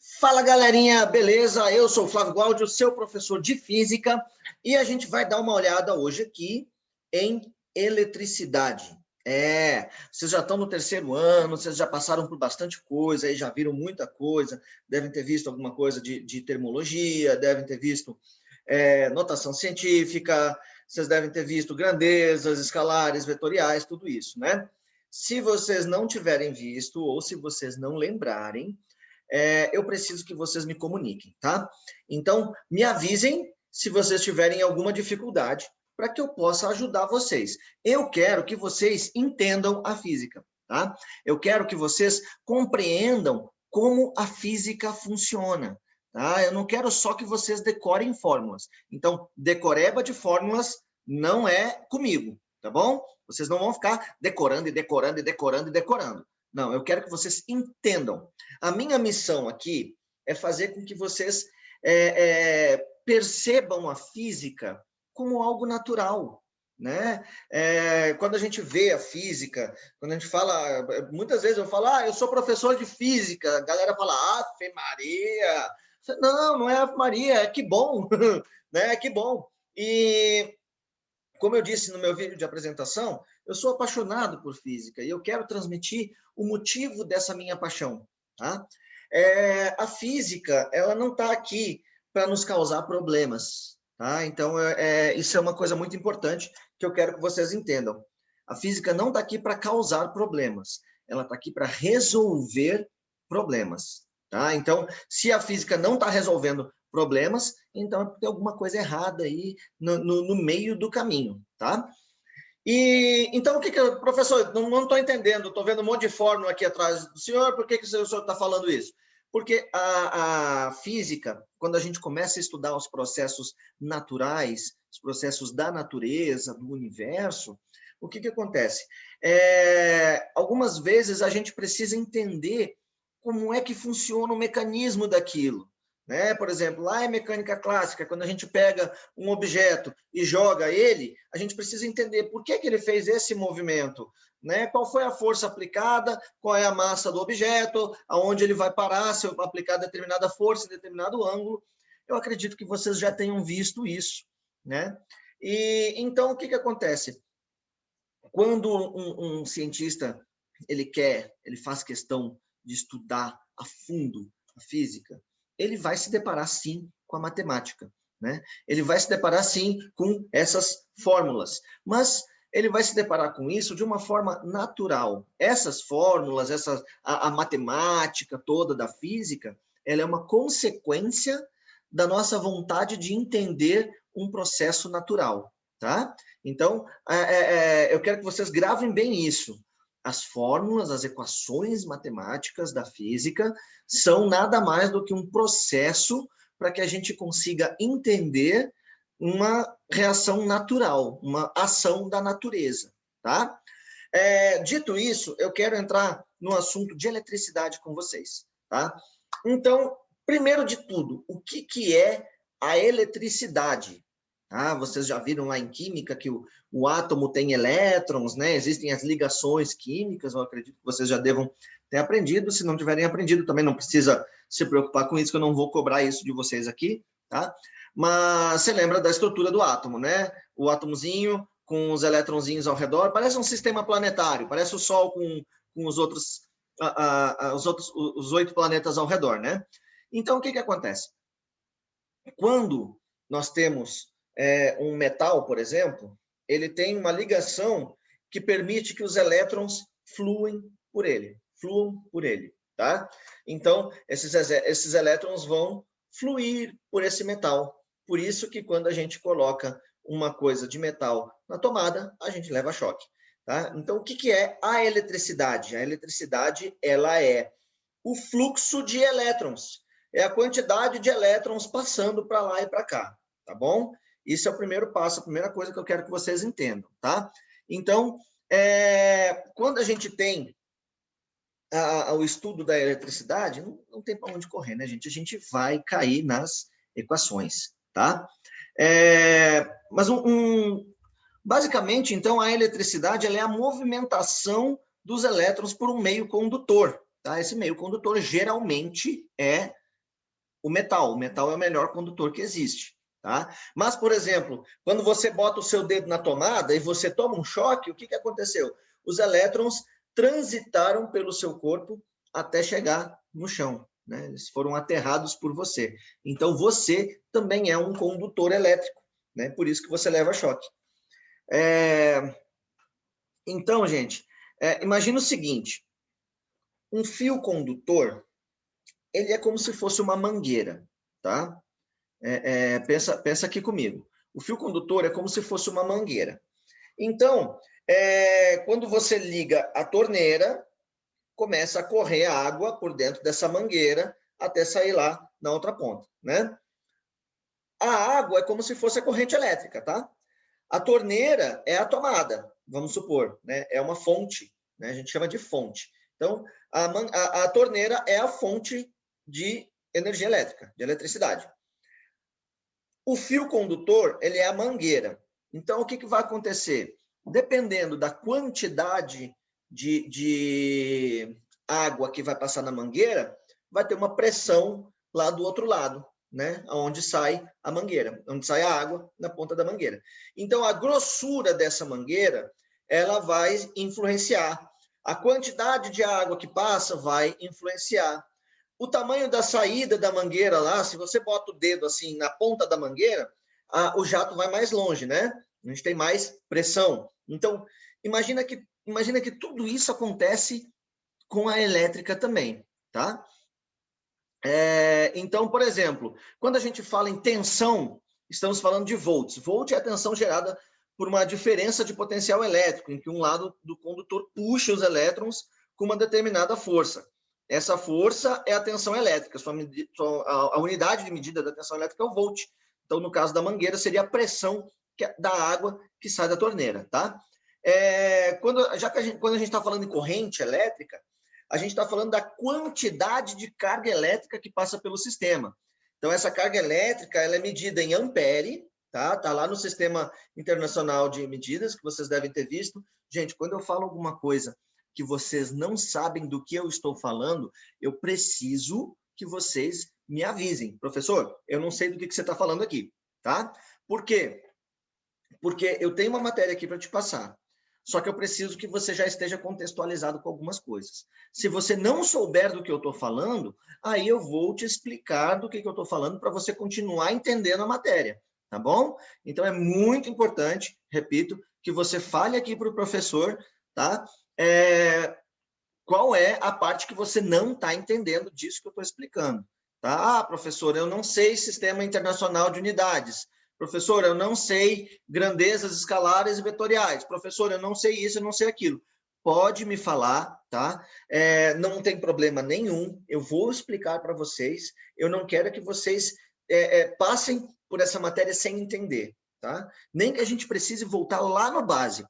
Fala, galerinha, beleza? Eu sou o Flávio Gualdi, seu professor de física, e a gente vai dar uma olhada hoje aqui em eletricidade. Vocês já estão no terceiro ano, vocês já passaram por bastante coisa, aí já viram muita coisa, devem ter visto alguma coisa de termologia, devem ter visto notação científica, vocês devem ter visto grandezas, escalares, vetoriais, tudo isso, né? Se vocês não tiverem visto, ou se vocês não lembrarem, eu preciso que vocês me comuniquem, tá? Então, me avisem se vocês tiverem alguma dificuldade para que eu possa ajudar vocês. Eu quero que vocês entendam a física, tá? Eu quero que vocês compreendam como a física funciona, tá? Eu não quero só que vocês decorem fórmulas. Então, decoreba de fórmulas não é comigo, tá bom? Vocês não vão ficar decorando e decorando e decorando e decorando. Não, eu quero que vocês entendam. A minha missão aqui é fazer com que vocês percebam a física como algo natural, né? Quando a gente vê a física, quando a gente fala, muitas vezes eu falo, eu sou professor de física, a galera fala, Ave Maria. Não, não é Ave Maria, é que bom, né? Que bom. E como eu disse no meu vídeo de apresentação, eu sou apaixonado por física e eu quero transmitir o motivo dessa minha paixão, tá? A física, ela não está aqui para nos causar problemas, tá? Então, isso é uma coisa muito importante que eu quero que vocês entendam. A física não está aqui para causar problemas, ela está aqui para resolver problemas, tá? Então, se a física não está resolvendo problemas, então tem alguma coisa errada aí no meio do caminho, tá? E então, professor, não estou entendendo, estou vendo um monte de fórmula aqui atrás do senhor, por que o senhor está falando isso? Porque a física, quando a gente começa a estudar os processos naturais, os processos da natureza, do universo, o que acontece? Algumas vezes a gente precisa entender como é que funciona o mecanismo daquilo. Né? Por exemplo, lá em mecânica clássica, quando a gente pega um objeto e joga ele, a gente precisa entender por que ele fez esse movimento, né? Qual foi a força aplicada, qual é a massa do objeto, aonde ele vai parar, se eu aplicar determinada força, determinado ângulo. Eu acredito que vocês já tenham visto isso, né? E então, o que acontece? Quando um cientista ele faz questão de estudar a fundo a física, ele vai se deparar, sim, com a matemática, né? Ele vai se deparar, sim, com essas fórmulas, mas ele vai se deparar com isso de uma forma natural. Essas fórmulas, a matemática toda da física, ela é uma consequência da nossa vontade de entender um processo natural, tá? Então, eu quero que vocês gravem bem isso. As fórmulas, as equações matemáticas da física são nada mais do que um processo para que a gente consiga entender uma reação natural, uma ação da natureza, tá? Dito isso, eu quero entrar no assunto de eletricidade com vocês, tá? Então, primeiro de tudo, o que é a eletricidade? Vocês já viram lá em química que o átomo tem elétrons, né? Existem as ligações químicas, eu acredito que vocês já devam ter aprendido. Se não tiverem aprendido, também não precisa se preocupar com isso, que eu não vou cobrar isso de vocês aqui, tá? Mas você lembra da estrutura do átomo, né? O átomozinho com os elétronzinhos ao redor, parece um sistema planetário, parece o Sol com os outros, os 8 planetas ao redor, né? Então, o que acontece? Quando nós temos um metal, por exemplo, ele tem uma ligação que permite que os elétrons fluam por ele, tá? Então, esses elétrons vão fluir por esse metal. Por isso que quando a gente coloca uma coisa de metal na tomada, a gente leva choque, tá? Então, o que é a eletricidade? A eletricidade, ela é o fluxo de elétrons. É a quantidade de elétrons passando para lá e para cá, tá bom? Isso é o primeiro passo, a primeira coisa que eu quero que vocês entendam, tá? Então, quando a gente tem o estudo da eletricidade, não tem para onde correr, né, gente? A gente vai cair nas equações, tá? Mas basicamente, então, a eletricidade ela é a movimentação dos elétrons por um meio condutor, tá? Esse meio condutor geralmente é o metal. O metal é o melhor condutor que existe, tá? Mas, por exemplo, quando você bota o seu dedo na tomada e você toma um choque, o que aconteceu? Os elétrons transitaram pelo seu corpo até chegar no chão, né? Eles foram aterrados por você. Então, você também é um condutor elétrico, né? Por isso que você leva choque. Então, gente, imagina o seguinte, um fio condutor, ele é como se fosse uma mangueira, tá? Pensa aqui comigo. O fio condutor é como se fosse uma mangueira. Então, quando você liga a torneira, começa a correr a água por dentro dessa mangueira até sair lá na outra ponta, né? A água é como se fosse a corrente elétrica, tá? A torneira é a tomada, vamos supor, né? É uma fonte, né? A gente chama de fonte. Então, a torneira é a fonte de energia elétrica, de eletricidade. O fio condutor, ele é a mangueira. Então, o que vai acontecer? Dependendo da quantidade de água que vai passar na mangueira, vai ter uma pressão lá do outro lado, né? Onde sai a mangueira, onde sai a água na ponta da mangueira. Então, a grossura dessa mangueira, ela vai influenciar. A quantidade de água que passa vai influenciar. O tamanho da saída da mangueira lá, se você bota o dedo assim na ponta da mangueira, o jato vai mais longe, né? A gente tem mais pressão. Então, imagina que tudo isso acontece com a elétrica também, tá? Então, por exemplo, quando a gente fala em tensão, estamos falando de volts. Volt é a tensão gerada por uma diferença de potencial elétrico, em que um lado do condutor puxa os elétrons com uma determinada força. Essa força é a tensão elétrica. A unidade de medida da tensão elétrica é o volt. Então, no caso da mangueira, seria a pressão da água que sai da torneira, tá? Quando a gente está falando em corrente elétrica, a gente está falando da quantidade de carga elétrica que passa pelo sistema. Então, essa carga elétrica ela é medida em ampere, tá? Tá lá no Sistema Internacional de Medidas, que vocês devem ter visto. Gente, quando eu falo alguma coisa que vocês não sabem do que eu estou falando, eu preciso que vocês me avisem. Professor, eu não sei do que você está falando aqui, tá? Por quê? Porque eu tenho uma matéria aqui para te passar. Só que eu preciso que você já esteja contextualizado com algumas coisas. Se você não souber do que eu estou falando, aí eu vou te explicar do que eu estou falando para você continuar entendendo a matéria, tá bom? Então, é muito importante, repito, que você fale aqui para o professor, tá? Qual é a parte que você não está entendendo disso que eu estou explicando, tá? Ah, professor, eu não sei Sistema Internacional de Unidades. Professor, eu não sei grandezas escalares e vetoriais. Professor, eu não sei isso, eu não sei aquilo. Pode me falar, tá? Não tem problema nenhum. Eu vou explicar para vocês. Eu não quero que vocês passem por essa matéria sem entender, tá? Nem que a gente precise voltar lá no básico.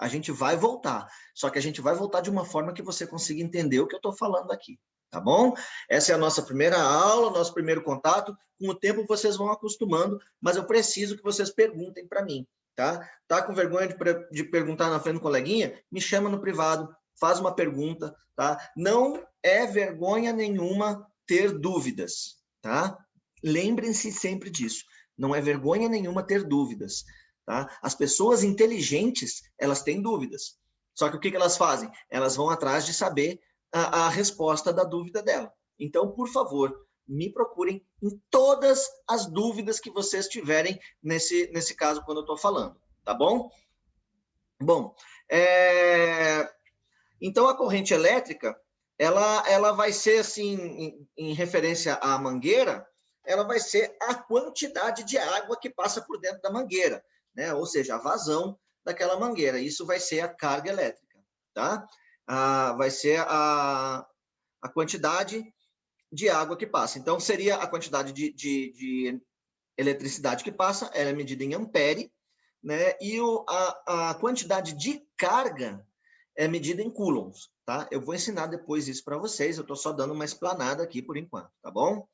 A gente vai voltar. Só que a gente vai voltar de uma forma que você consiga entender o que eu estou falando aqui. Tá bom? Essa é a nossa primeira aula, nosso primeiro contato. Com o tempo vocês vão acostumando, mas eu preciso que vocês perguntem para mim, tá? Tá com vergonha de perguntar na frente do coleguinha? Me chama no privado, faz uma pergunta, tá? Não é vergonha nenhuma ter dúvidas, tá? Lembrem-se sempre disso. Não é vergonha nenhuma ter dúvidas, tá? As pessoas inteligentes, elas têm dúvidas. Só que o que elas fazem? Elas vão atrás de saber a resposta da dúvida dela. Então, por favor, me procurem em todas as dúvidas que vocês tiverem nesse caso, quando eu estou falando, tá bom? Bom, então a corrente elétrica, ela vai ser assim, em referência à mangueira, ela vai ser a quantidade de água que passa por dentro da mangueira, né? Ou seja, a vazão daquela mangueira. Isso vai ser a carga elétrica, tá? Vai ser a quantidade de água que passa. Então, seria a quantidade de eletricidade que passa, ela é medida em ampere, né? E a quantidade de carga é medida em coulombs, tá? Eu vou ensinar depois isso para vocês, eu estou só dando uma explanada aqui por enquanto, tá bom?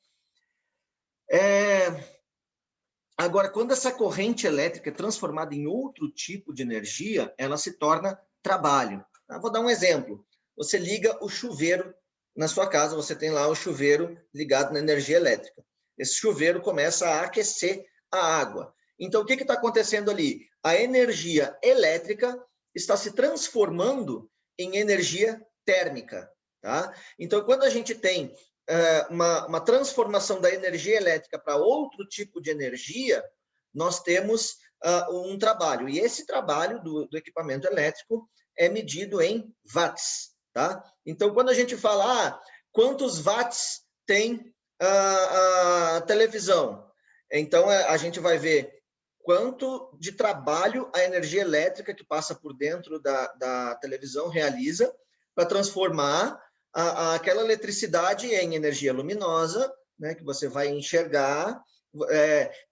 Agora, quando essa corrente elétrica é transformada em outro tipo de energia, ela se torna trabalho. Vou dar um exemplo. Você liga o chuveiro na sua casa, você tem lá o chuveiro ligado na energia elétrica. esse chuveiro começa a aquecer a água. Então, o que está acontecendo ali? A energia elétrica está se transformando em energia térmica. Tá? Então, quando a gente tem uma transformação da energia elétrica para outro tipo de energia, nós temos um trabalho. E esse trabalho do equipamento elétrico é medido em watts. Tá? Então, quando a gente fala quantos watts tem a televisão, então a gente vai ver quanto de trabalho a energia elétrica que passa por dentro da televisão realiza para transformar aquela eletricidade em energia luminosa, né, que você vai enxergar.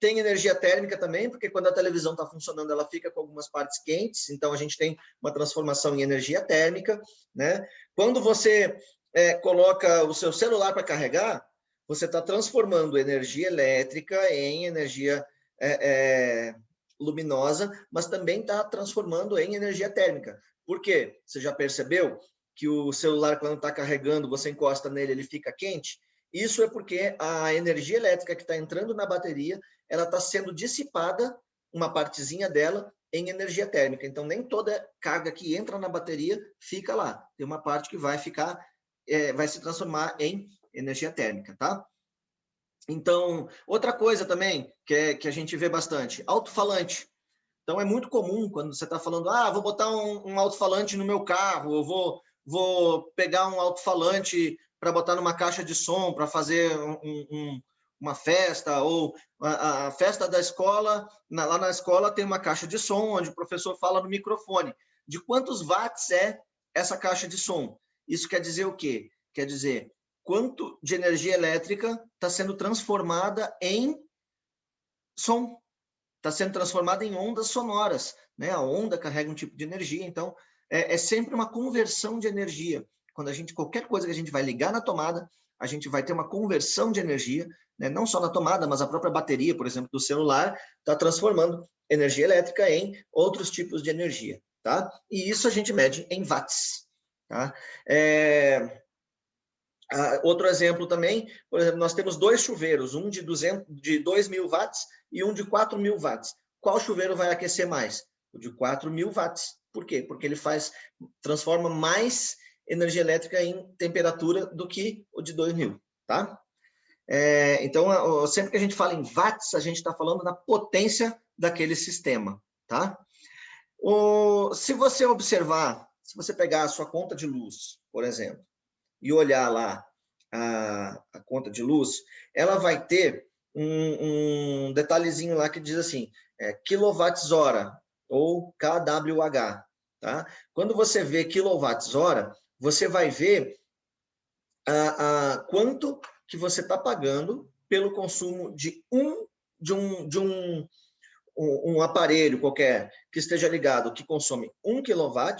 Tem energia térmica também, porque quando a televisão está funcionando, ela fica com algumas partes quentes, então a gente tem uma transformação em energia térmica. Né? Quando você coloca o seu celular para carregar, você está transformando energia elétrica em energia luminosa, mas também está transformando em energia térmica. Por quê? Você já percebeu que o celular, quando está carregando, você encosta nele, ele fica quente? Isso é porque a energia elétrica que está entrando na bateria, ela está sendo dissipada, uma partezinha dela, em energia térmica. Então, nem toda carga que entra na bateria fica lá. Tem uma parte que vai ficar, vai se transformar em energia térmica, tá? Então, outra coisa também que a gente vê bastante, alto-falante. Então, é muito comum quando você está falando, vou botar um alto-falante no meu carro, eu vou pegar um alto-falante para botar numa caixa de som, para fazer uma festa, ou a festa da escola, lá na escola tem uma caixa de som, onde o professor fala no microfone. De quantos watts é essa caixa de som? Isso quer dizer o quê? Quer dizer, quanto de energia elétrica está sendo transformada em som, está sendo transformada em ondas sonoras. Né? A onda carrega um tipo de energia, então é sempre uma conversão de energia. Quando qualquer coisa que a gente vai ligar na tomada, a gente vai ter uma conversão de energia, né? Não só na tomada, mas a própria bateria, por exemplo, do celular, está transformando energia elétrica em outros tipos de energia. Tá? E isso a gente mede em watts. Tá? Outro exemplo também, por exemplo, nós temos 2 chuveiros, um de 2.000 watts e um de 4.000 watts. Qual chuveiro vai aquecer mais? O de 4.000 watts. Por quê? Porque ele transforma mais energia elétrica em temperatura do que o de 2.000. Tá? Então, sempre que a gente fala em watts, a gente está falando da potência daquele sistema. Tá? Se você observar, se você pegar a sua conta de luz, por exemplo, e olhar lá a conta de luz, ela vai ter um detalhezinho lá que diz assim, quilowatts-hora, ou kWh. Tá? Quando você vê quilowatts-hora, você vai ver quanto que você está pagando pelo consumo de um aparelho qualquer que esteja ligado, que consome 1 kW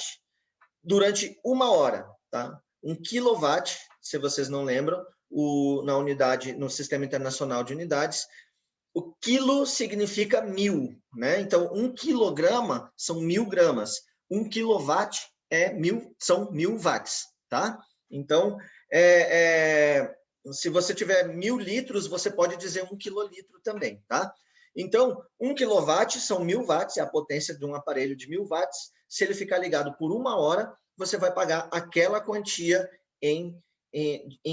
durante 1 hora. Tá? 1 kW, se vocês não lembram, na unidade, no Sistema Internacional de Unidades, o quilo significa 1000, né? Então, 1 quilograma são 1000 gramas. 1 quilowatt são 1000 watts, tá? Então, se você tiver 1000 litros, você pode dizer 1 quilolitro também, tá? Então, 1 kilowatt são 1000 watts, é a potência de um aparelho de 1000 watts. Se ele ficar ligado por 1 hora, você vai pagar aquela quantia em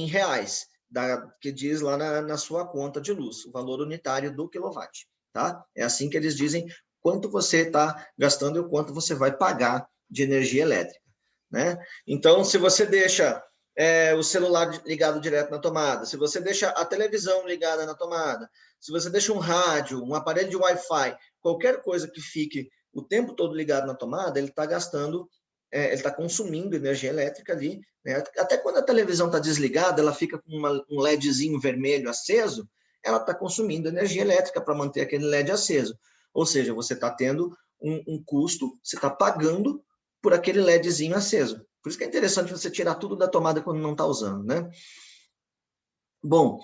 reais, que diz lá na sua conta de luz, o valor unitário do quilowatt. Tá? É assim que eles dizem quanto você está gastando e o quanto você vai pagar de energia elétrica. Né? Então, se você deixa o celular ligado direto na tomada, se você deixa a televisão ligada na tomada, se você deixa um rádio, um aparelho de Wi-Fi, qualquer coisa que fique o tempo todo ligado na tomada, ele está gastando, ele está consumindo energia elétrica ali. Né? Até quando a televisão está desligada, ela fica com um LEDzinho vermelho aceso, ela está consumindo energia elétrica para manter aquele LED aceso. Ou seja, você está tendo um custo, você está pagando por aquele LEDzinho aceso. Por isso que é interessante você tirar tudo da tomada quando não está usando, né? Bom,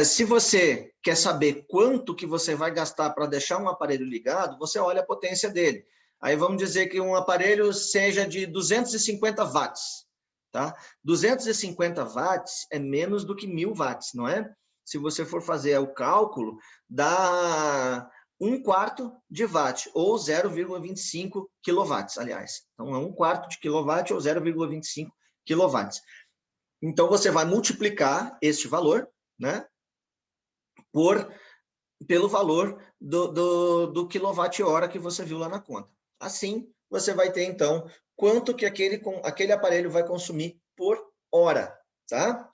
se você quer saber quanto que você vai gastar para deixar um aparelho ligado, você olha a potência dele. Aí vamos dizer que um aparelho seja de 250 watts, tá? 250 watts é menos do que 1000 watts, não é? se você for fazer o cálculo, dá 1/4 de watt, ou 0,25 quilowatts, aliás. Então, é 1/4 de quilowatt ou 0,25 quilowatts. Então, você vai multiplicar este valor, né, pelo valor do quilowatt-hora que você viu lá na conta. Assim, você vai ter, então, quanto que aquele aparelho vai consumir por hora, tá?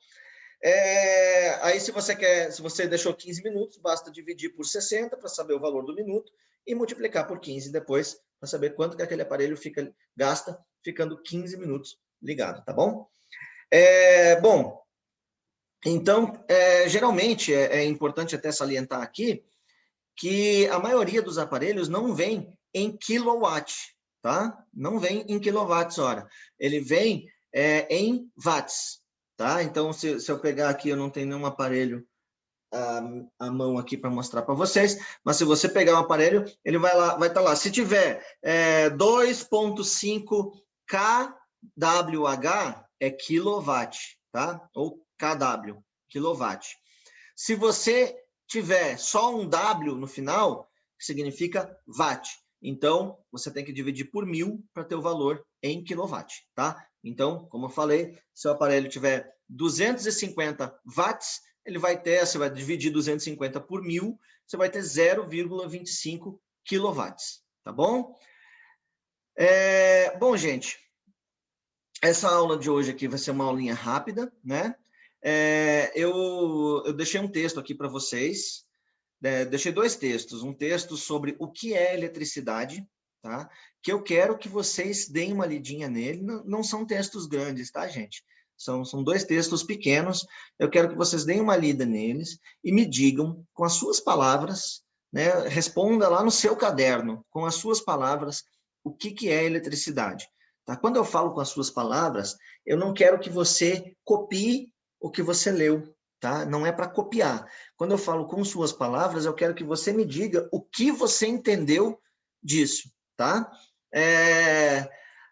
Aí, se você deixou 15 minutos, basta dividir por 60 para saber o valor do minuto e multiplicar por 15 depois para saber quanto que aquele aparelho gasta ficando 15 minutos ligado, tá bom? Bom, então, geralmente é importante até salientar aqui que a maioria dos aparelhos não vem em kilowatt, tá? Não vem em quilowatts-hora. Ele vem em watts, tá? Então, se eu pegar aqui, eu não tenho nenhum aparelho à mão aqui para mostrar para vocês, mas se você pegar um aparelho, ele vai estar lá. Se tiver 2,5 kWh, é kilowatt, tá? Ou kW, kilowatt. Se você tiver só um W no final, significa watt. Então, você tem que dividir por 1000 para ter o valor em quilowatt, tá? Então, como eu falei, se o aparelho tiver 250 watts, você vai dividir 250 por 1000, você vai ter 0,25 quilowatts, tá bom? Bom, gente, essa aula de hoje aqui vai ser uma aulinha rápida, né? Eu deixei um texto aqui para vocês, deixei 2 textos, um texto sobre o que é eletricidade, tá? Que eu quero que vocês deem uma lidinha nele, não são textos grandes, tá, gente? São 2 textos pequenos, eu quero que vocês deem uma lida neles e me digam, com as suas palavras, né? Responda lá no seu caderno, com as suas palavras, o que é eletricidade. Tá? Quando eu falo com as suas palavras, eu não quero que você copie o que você leu, tá? Não é para copiar. Quando eu falo com suas palavras, eu quero que você me diga o que você entendeu disso, tá?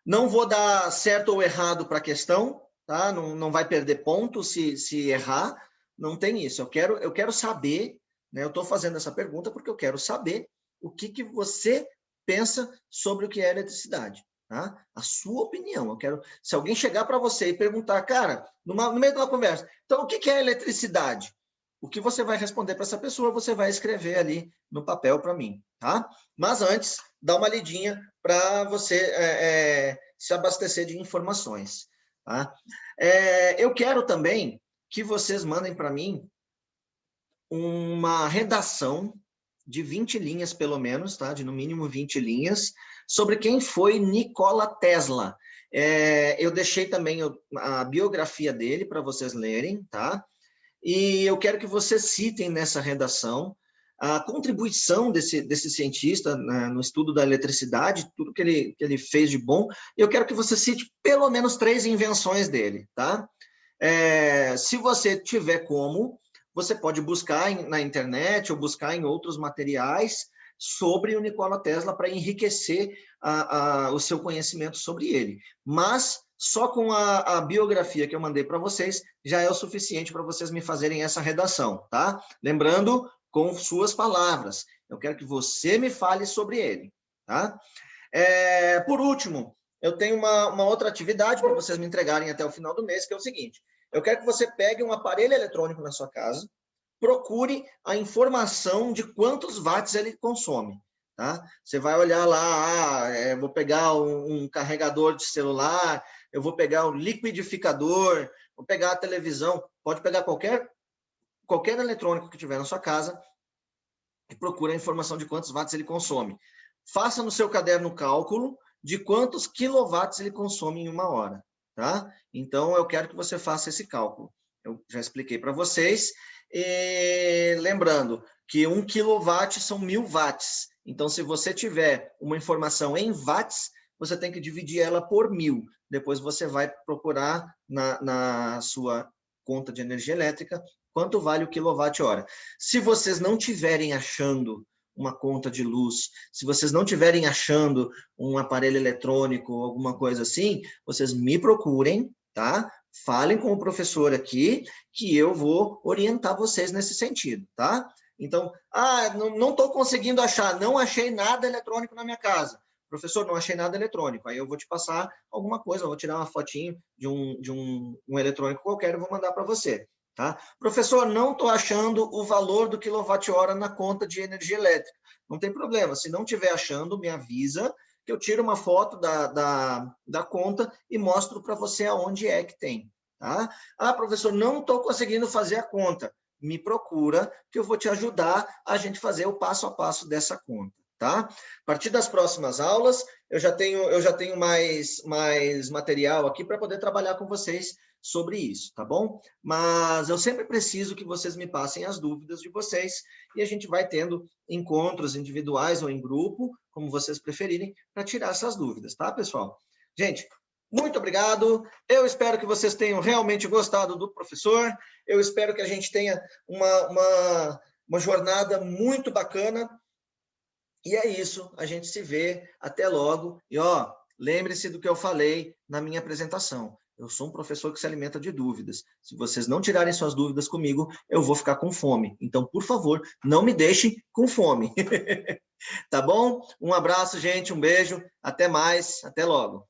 Não vou dar certo ou errado para a questão, tá? Não vai perder ponto se errar, não tem isso. Eu quero saber, né? Eu estou fazendo essa pergunta porque eu quero saber o que você pensa sobre o que é eletricidade. Tá? A sua opinião. Eu quero. Se alguém chegar para você e perguntar, cara, no meio de uma conversa, então o que é eletricidade? O que você vai responder para essa pessoa, você vai escrever ali no papel para mim, tá? Mas antes, dá uma lidinha para você se abastecer de informações, tá? Eu quero também que vocês mandem para mim uma redação de 20 linhas, pelo menos, tá? De no mínimo 20 linhas, sobre quem foi Nikola Tesla. Eu deixei também a biografia dele para vocês lerem, tá? E eu quero que vocês citem nessa redação a contribuição desse cientista, né, no estudo da eletricidade, tudo que ele fez de bom. Eu quero que você cite pelo menos 3 invenções dele, tá? Se você tiver como, você pode buscar na internet ou buscar em outros materiais sobre o Nikola Tesla para enriquecer o seu conhecimento sobre ele. Mas só com a biografia que eu mandei para vocês já é o suficiente para vocês me fazerem essa redação, tá? Lembrando, com suas palavras. Eu quero que você me fale sobre ele, tá? Por último, eu tenho uma outra atividade para vocês me entregarem até o final do mês, que é o seguinte. Eu quero que você pegue um aparelho eletrônico na sua casa, procure a informação de quantos watts ele consome. Tá? Você vai olhar lá, vou pegar um carregador de celular, eu vou pegar o liquidificador, vou pegar a televisão, pode pegar qualquer eletrônico que tiver na sua casa e procure a informação de quantos watts ele consome. Faça no seu caderno o cálculo de quantos quilowatts ele consome em uma hora. Tá? Então, eu quero que você faça esse cálculo. Eu já expliquei para vocês. E lembrando que 1 quilowatt são 1000 watts. Então, se você tiver uma informação em watts, você tem que dividir ela por 1000. Depois você vai procurar na sua conta de energia elétrica quanto vale o quilowatt-hora. Se vocês não tiverem achando uma conta de luz, se vocês não tiverem achando um aparelho eletrônico, alguma coisa assim, vocês me procurem, tá? falem com o professor aqui, que eu vou orientar vocês nesse sentido, tá? Então, não estou conseguindo achar, não achei nada eletrônico na minha casa. Professor, não achei nada eletrônico. Aí eu vou te passar alguma coisa, eu vou tirar uma fotinho de um eletrônico qualquer e vou mandar para você. Tá? Professor, não estou achando o valor do quilowatt-hora na conta de energia elétrica. Não tem problema, se não estiver achando, me avisa, que eu tiro uma foto da conta e mostro para você aonde é que tem. Tá? Professor, não estou conseguindo fazer a conta. Me procura, que eu vou te ajudar a gente fazer o passo a passo dessa conta. Tá? A partir das próximas aulas, eu já tenho mais material aqui para poder trabalhar com vocês sobre isso, tá bom? Mas eu sempre preciso que vocês me passem as dúvidas de vocês e a gente vai tendo encontros individuais ou em grupo, como vocês preferirem, para tirar essas dúvidas, tá, pessoal? Gente, muito obrigado. Eu espero que vocês tenham realmente gostado do professor. Eu espero que a gente tenha uma jornada muito bacana. E é isso, a gente se vê, até logo. E lembre-se do que eu falei na minha apresentação. Eu sou um professor que se alimenta de dúvidas. Se vocês não tirarem suas dúvidas comigo, eu vou ficar com fome. Então, por favor, não me deixem com fome. Tá bom? Um abraço, gente, um beijo, até mais, até logo.